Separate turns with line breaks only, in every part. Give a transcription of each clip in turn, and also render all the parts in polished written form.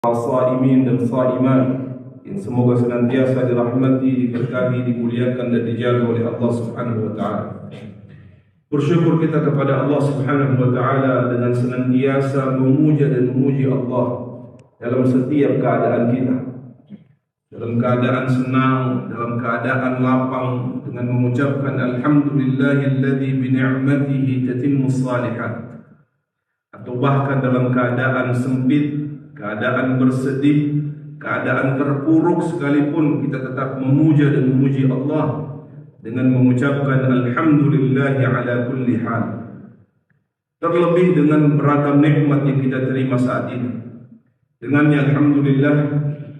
Shaimin dan Shaiman yang semoga senantiasa dirahmati, diberkahi, dimuliakan dan dijaga oleh Allah Subhanahu wa taala. Bersyukur kita kepada Allah Subhanahu wa taala dengan senantiasa memuja dan memuji Allah dalam setiap keadaan kita. Dalam keadaan senang, dalam keadaan lapang, dengan mengucapkan alhamdulillahilladzi bi ni'matihi tatimmus shalihat. Atau bahkan dalam keadaan sempit, keadaan bersedih, keadaan terpuruk sekalipun, kita tetap memuja dan memuji Allah dengan mengucapkan alhamdulillahi ala kulli hal. Terlebih dengan beragam nikmat yang kita terima saat ini. Dengannya alhamdulillah,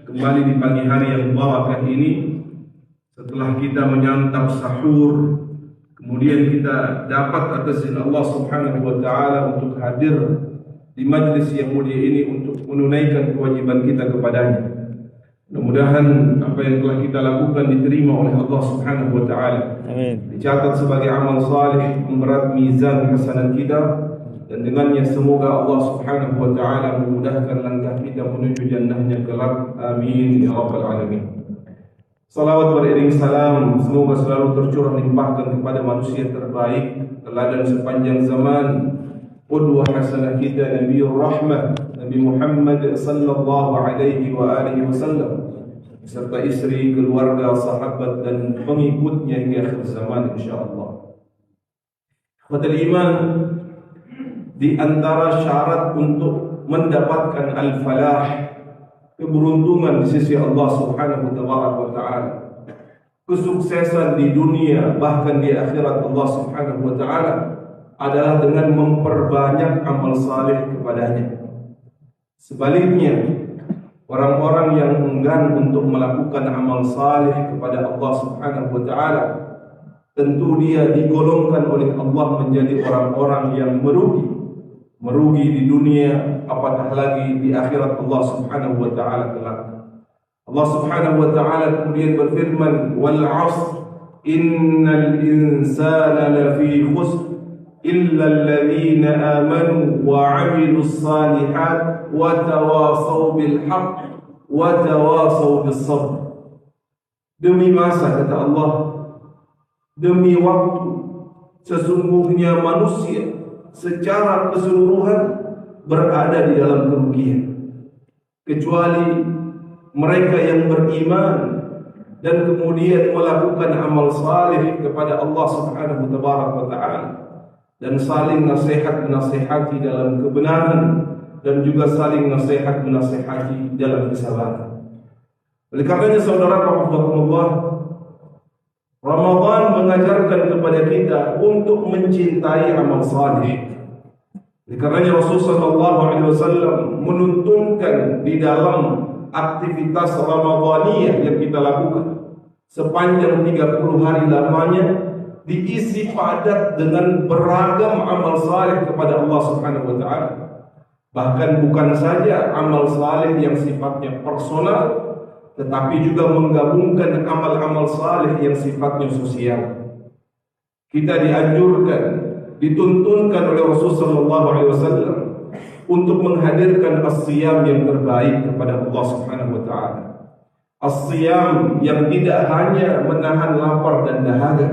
kembali di pagi hari yang barakah ini, setelah kita menyantap sahur, kemudian kita dapat atas izin Allah Subhanahu wa taala untuk hadir di majlis yang mulia ini untuk menunaikan kewajiban kita kepadanya. Mudah-mudahan apa yang telah kita lakukan diterima oleh Allah Subhanahu wa taala. Amin. Dicatat sebagai amal salih, memberat mizan hasanat kita, dan dengannya semoga Allah Subhanahu wa taala memudahkan langkah kita menuju jannahnya kelak. Amin ya rabbal alamin. Salawat beriring salam semoga selalu tercurah limpahkan kepada manusia terbaik, teladan sepanjang zaman, qudwah hasanah kita, Nabiur Rahmah, Nabi Muhammad sallallahu alaihi wa alihi wasallam, serta istri, keluarga, sahabat dan pengikutnya hingga akhir zaman insyaallah. Ikhwatul iman, di antara syarat untuk mendapatkan al-falah, keberuntungan di sisi Allah Subhanahu wa taala, kesuksesan di dunia bahkan di akhirat Allah Subhanahu wa taala, adalah dengan memperbanyak amal saleh kepadanya. Sebaliknya, orang-orang yang enggan untuk melakukan amal saleh kepada Allah Subhanahu wa taala, tentu dia digolongkan oleh Allah menjadi orang-orang yang merugi di dunia, apatah lagi di akhirat Allah Subhanahu wa taala kelak. Allah Subhanahu wa taala kemudian berfirman, wal 'ashr innal insana lafi khusr illa alladhina amanu wa 'amilus salihat wa tawasaw bil haqq wa tawasaw bis sabr. Demi masa, kata Allah, demi waktu, sesungguhnya manusia secara keseluruhan berada di dalam kerugian, kecuali mereka yang beriman dan kemudian melakukan amal saleh kepada Allah Subhanahu wa taala, dan saling nasihat menasihati dalam kebenaran, dan juga saling nasihat menasihati dalam kesabaran. Oleh karenanya saudara rahimakumullah, Ramadan mengajarkan kepada kita untuk mencintai amal saleh. Oleh karenanya Rasulullah SAW menuntunkan di dalam aktivitas Ramadaniyah yang kita lakukan sepanjang 30 hari lamanya diisi padat dengan beragam amal saleh kepada Allah Subhanahu wa taala. Bahkan bukan saja amal saleh yang sifatnya personal, tetapi juga menggabungkan amal-amal saleh yang sifatnya sosial. Kita dianjurkan, dituntunkan oleh Rasulullah SAW untuk menghadirkan as-siyam yang terbaik kepada Allah Subhanahu wa taala. As-siyam yang tidak hanya menahan lapar dan dahaga,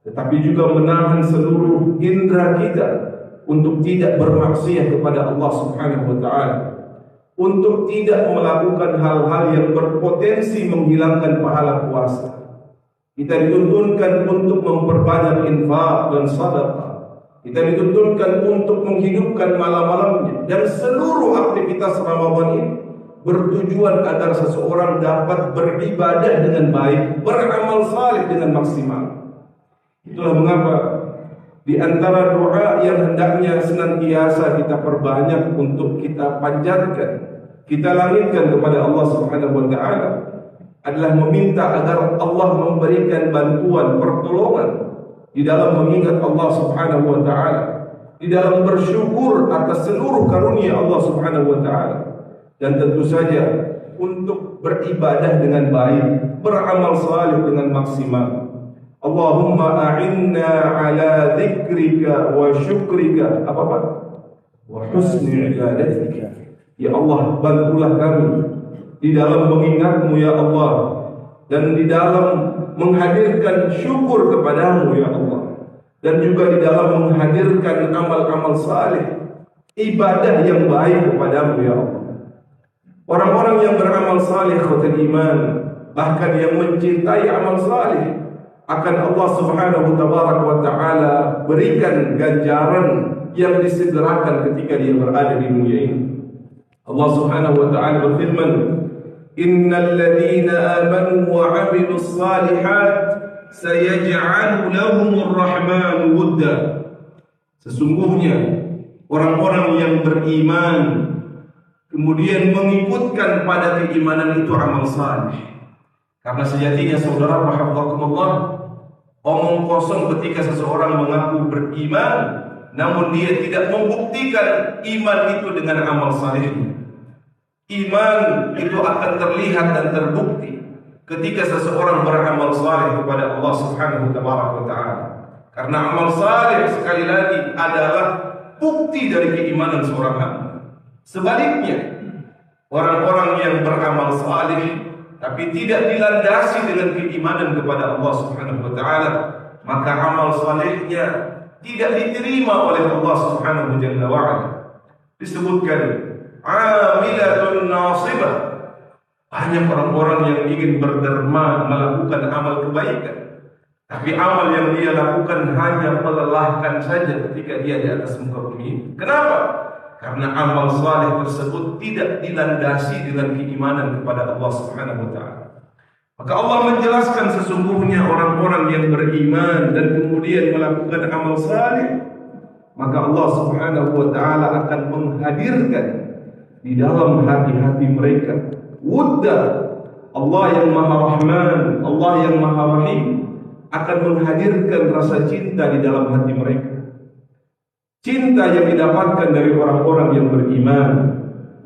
tetapi juga menahan seluruh indera kita untuk tidak bermaksiat kepada Allah Subhanahu wa taala, untuk tidak melakukan hal-hal yang berpotensi menghilangkan pahala puasa. Kita dituntunkan untuk memperbanyak infak dan sedekah. Kita dituntunkan untuk menghidupkan malam-malamnya, dan seluruh aktivitas Ramadan ini bertujuan agar seseorang dapat beribadah dengan baik, beramal saleh dengan maksimal. Itulah mengapa di antara doa yang hendaknya senantiasa kita perbanyak untuk kita panjatkan, kita langitkan kepada Allah Subhanahu wa taala, adalah meminta agar Allah memberikan bantuan, pertolongan di dalam mengingat Allah Subhanahu wa taala, di dalam bersyukur atas seluruh karunia Allah Subhanahu wa taala, dan tentu saja untuk beribadah dengan baik, beramal saleh dengan maksimal. Allahumma a'inna ala dzikrika wa syukrika wa husni ibadatika. Ya Allah, bantulah kami di dalam mengingat-Mu ya Allah, dan di dalam menghadirkan syukur kepadamu ya Allah, dan juga di dalam menghadirkan amal-amal saleh, ibadah yang baik kepadamu ya Allah. Orang-orang yang beramal saleh khotul iman, bahkan yang mencintai amal saleh, akan Allah Subhanahu wa taala berikan ganjaran yang disegerakan ketika dia berada di dunia ini. Allah Subhanahu wa taala berfirman, "Innal ladzina amanu wa 'amilus shalihat sayaj'alu lahumur rahmanu wudda." Sesungguhnya orang-orang yang beriman kemudian mengikutkan pada keimanan itu amal saleh. Karena sejatinya saudara rahimakumullah, omong kosong ketika seseorang mengaku beriman namun dia tidak membuktikan iman itu dengan amal salehnya. Iman itu akan terlihat dan terbukti ketika seseorang beramal saleh kepada Allah Subhanahu wa taala. Karena amal saleh sekali lagi adalah bukti dari keimanan seorang hamba. Sebaliknya, orang-orang yang beramal saleh tapi tidak dilandasi dengan keimanan kepada Allah Subhanahu wa taala, maka amal salehnya tidak diterima oleh Allah Subhanahu wa taala. Disebutkan amilatun nasibah, banyak orang-orang yang ingin berderma melakukan amal kebaikan, tapi amal yang dia lakukan hanya melelahkan saja ketika dia di atas muka bumi. Kenapa? Karena amal saleh tersebut tidak dilandasi dengan keimanan kepada Allah Subhanahu wa taala. Maka Allah menjelaskan sesungguhnya orang-orang yang beriman dan kemudian melakukan amal saleh, maka Allah Subhanahu wa taala akan menghadirkan di dalam hati-hati mereka wudda. Allah yang Maha Rahman, Allah yang Maha Rahim akan menghadirkan rasa cinta di dalam hati mereka. Cinta yang didapatkan dari orang-orang yang beriman,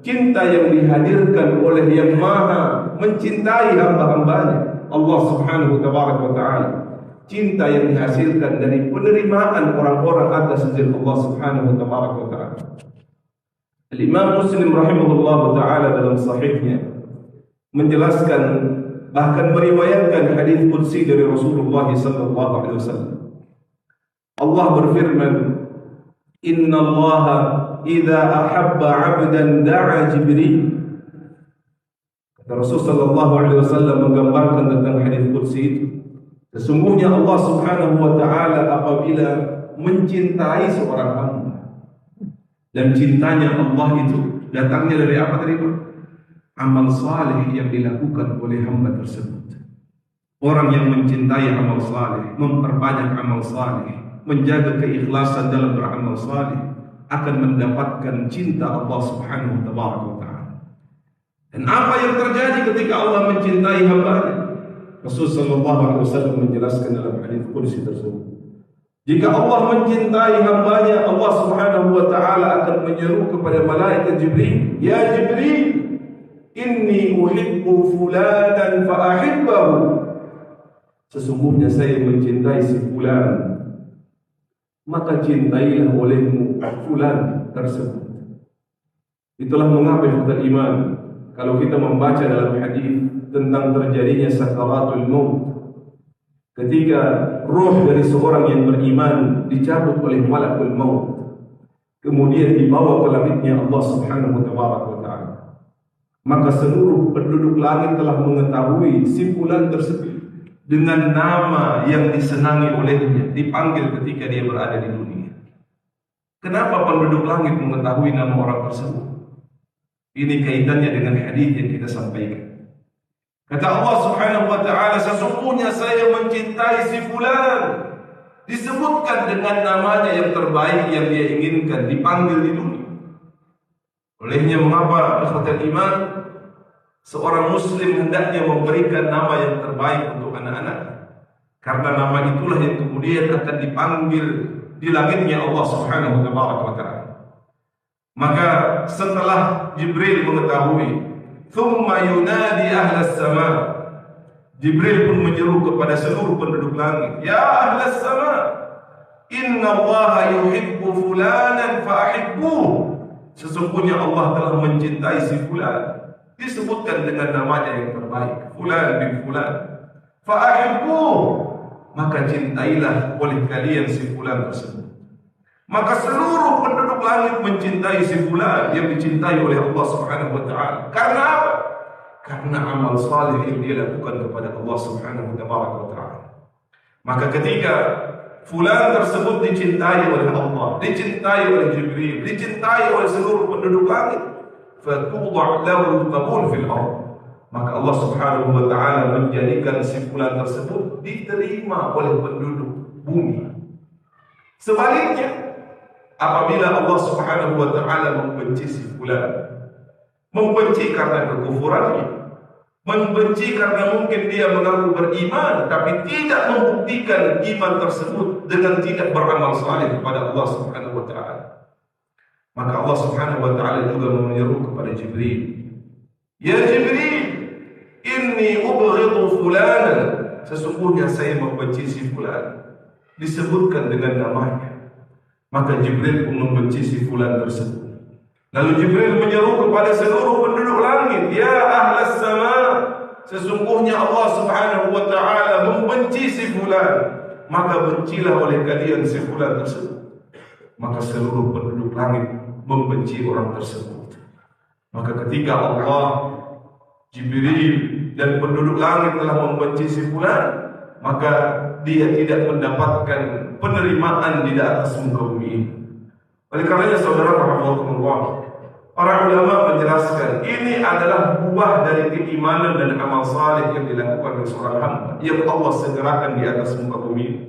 cinta yang dihadirkan oleh yang Maha mencintai hamba-hambanya, Allah Subhanahu wa taala. Cinta yang dihasilkan dari penerimaan orang-orang atas izin Allah Subhanahu wa taala. Al-Imam Muslim rahimahullah taala dalam sahihnya menjelaskan, bahkan meriwayatkan hadis qudsi dari Rasulullah sallallahu alaihi wasallam. Allah berfirman, "Inna Allah idza ahabba 'abdan da'a Jibril." Kata Rasul sallallahu alaihi wasallam menggambarkan tentang hadis qudsi itu, sesungguhnya Allah Subhanahu wa taala apabila mencintai seorang hamba, dan cintanya Allah itu datangnya dari apa tadi Pak? Amal saleh yang dilakukan oleh hamba tersebut. Orang yang mencintai amal saleh, memperbanyak amal saleh, menjaga keikhlasan dalam beramal saleh, akan mendapatkan cinta Allah Subhanahu wa taala. Dan apa yang terjadi ketika Allah mencintai hamba-Nya? Rasul sallallahu alaihi wasallam menjelaskan dalam hadis qudsi tersebut, jika Allah mencintai hamba-Nya, Allah Subhanahu wa taala akan menyeru kepada malaikat Jibril, "Ya Jibril, inni uhibbu fulanan fa ahibbahu." Sesungguhnya saya mencintai si fulan, maka cintailah olehmu fulan tersebut. Itulah mengapa ikhwatal iman, kalau kita membaca dalam hadis tentang terjadinya sakaratul maut, ketika roh dari seorang yang beriman dicabut oleh malakul maut, kemudian dibawa ke langitnya Allah Subhanahu wa taala, maka seluruh penduduk langit telah mengetahui si fulan tersebut dengan nama yang disenangi olehnya, dipanggil ketika dia berada di dunia. Kenapa penduduk langit mengetahui nama orang tersebut? Ini kaitannya dengan hadis yang kita sampaikan. Kata Allah Subhanahu wa taala, sesungguhnya saya mencintai si fulan, disebutkan dengan namanya yang terbaik yang dia inginkan, dipanggil di dunia. Olehnya mengapa ikhwatul iman, seorang muslim hendaknya memberikan nama yang terbaik untuk anak-anak, karena nama itulah yang kemudian akan dipanggil di langitnya Allah Subhanahu wa taala. Maka setelah Jibril mengetahui, thumma yunadi ahlas sama, Jibril pun menyeru kepada seluruh penduduk langit, "Ya ahlas sama, inna Allah yuhibbu fulanan fa ahibbuhu." sesungguhnya Allah telah mencintai si fulan, disebutkan dengan namanya yang terbaik, fulan bin fulan. Fa'ahibbuh, maka cintailah oleh kalian si fulan tersebut. Maka seluruh penduduk langit mencintai si fulan yang dicintai oleh Allah Subhanahu wa taala. Karena apa? Karena amal saleh yang dia lakukan kepada Allah Subhanahu wa taala. Maka ketika fulan tersebut dicintai oleh Allah, dicintai oleh Jibril, dicintai oleh seluruh penduduk langit, fatudha' lahu al-qabul fil ardh, maka Allah Subhanahu wa taala menjadikan si fulan tersebut diterima oleh penduduk bumi. Sebaliknya, apabila Allah Subhanahu wa taala membenci si fulan, membenci karena kekufurannya, membenci karena mungkin dia mengaku beriman tapi tidak membuktikan iman tersebut dengan tidak beramal saleh kepada Allah Subhanahu wa taala, maka Allah Subhanahu wa taala juga menyeru kepada Jibril, ya Jibril, inni ubghidu fulanan, sesungguhnya saya membenci si fulan, disebutkan dengan namanya. Maka Jibril pun membenci si fulan tersebut. Lalu Jibril menyeru kepada seluruh penduduk langit, ya ahlas sama, sesungguhnya Allah Subhanahu wa taala membenci si fulan, maka bencilah oleh kalian si fulan tersebut. Maka seluruh penduduk langit membenci orang tersebut. Maka ketika Allah, Jibril dan penduduk langit telah membenci si fulan, maka dia tidak mendapatkan penerimaan di atas muka bumi ini. Oleh karenanya saudara rahimahullah, para ulama menjelaskan ini adalah buah dari keimanan dan amal saleh yang dilakukan oleh seorang hamba yang Allah segerakan di atas muka bumi ini.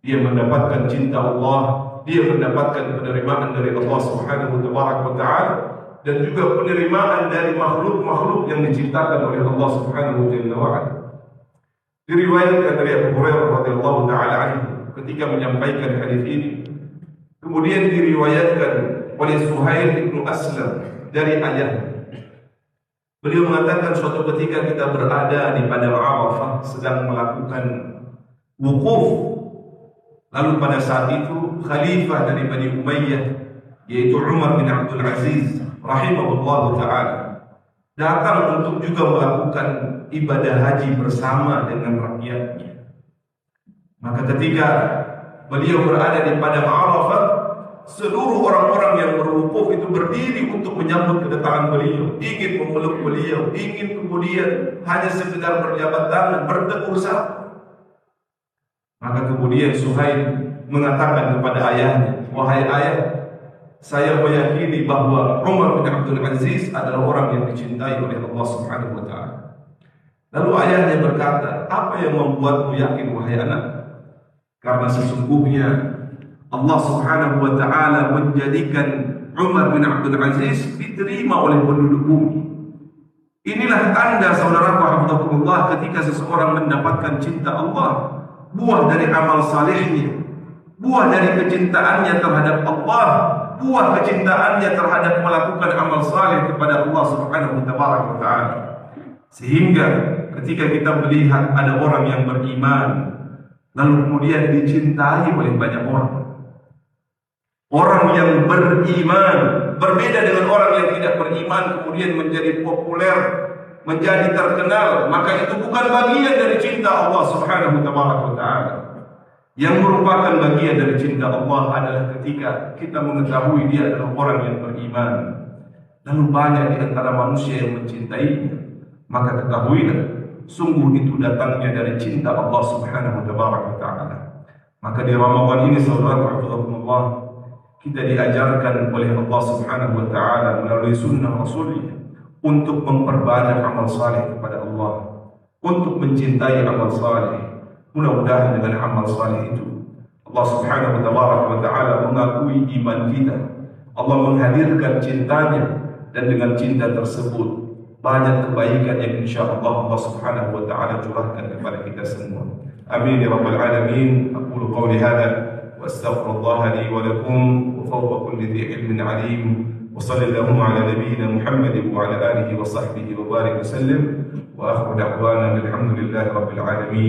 Dia mendapatkan cinta Allah, dia mendapatkan penerimaan dari Allah Subhanahu wa taala, dan juga penerimaan dari makhluk-makhluk yang diciptakan oleh Allah Subhanahu wa taala. Diriwayatkan dari Abu Hurairah radhiyallahu taala anhu ketika menyampaikan hadis ini. Kemudian diriwayatkan oleh Suhail bin Aslam dari ayahnya. Beliau mengatakan suatu ketika kita berada di padang Arafah sedang melakukan wukuf. Lalu pada saat itu khalifah dari Bani Umayyah yaitu Umar bin Abdul Aziz rahimahullahu taala datang untuk juga melakukan ibadah haji bersama dengan rakyatnya. Maka ketika beliau berada di padang Arafah, seluruh orang-orang yang berwukuf itu berdiri untuk menyambut kedatangan beliau, ingin memeluk beliau, ingin kemudian hanya sekedar berjabat tangan, bertegur sapa. Maka kemudian Suhail mengatakan kepada ayahnya, wahai ayah, saya meyakini bahwa Umar bin Abdul Aziz adalah orang yang dicintai oleh Allah Subhanahu wa taala. Lalu ayahnya berkata, apa yang membuatmu yakin wahai anak? Karena sesungguhnya Allah Subhanahu wa taala menjadikan Umar bin Abdul Aziz diterima oleh penduduk bumi. Inilah tanda saudaraku rahimakumullah ketika seseorang mendapatkan cinta Allah, buah dari amal salehnya, buah dari kecintaannya terhadap Allah, buah kecintaannya terhadap melakukan amal saleh kepada Allah Subhanahu wa taala. Sehingga ketika kita melihat ada orang yang beriman lalu kemudian dicintai oleh banyak orang, orang yang beriman berbeda dengan orang yang tidak beriman kemudian menjadi populer, menjadi terkenal, maka itu bukan bagian dari cinta Allah Subhanahu wa taala. Yang merupakan bagian dari cinta Allah adalah ketika kita mengetahui dia adalah orang yang beriman, lalu banyak di antara manusia yang mencintainya, maka ketahuilah sungguh itu datangnya dari cinta Allah Subhanahu wa taala. Maka di Ramadan ini saudara-saudara, kita diajarkan oleh Allah Subhanahu wa taala melalui sunnah Rasulnya untuk memperbanyak amal saleh kepada Allah, untuk mencintai amal saleh. Mudah-mudahan dengan amal saleh itu Allah Subhanahu wa taala mengakui iman kita, Allah menghadirkan cintanya, dan dengan cinta tersebut banyak kebaikan yang insyaallah Allah Subhanahu wa taala curahkan kepada kita semua. Amin ya rabbal alamin. Aqulu qawli hadha wa astaghfirullah li wa lakum wa fawqa kulli dhi ilmin alim. Wa sallallahu ala nabiyyina Muhammad wa ala alihi wa sahbihi wa barik wa sallam. Wa akhiru da'wana alhamdulillahi rabbil alamin.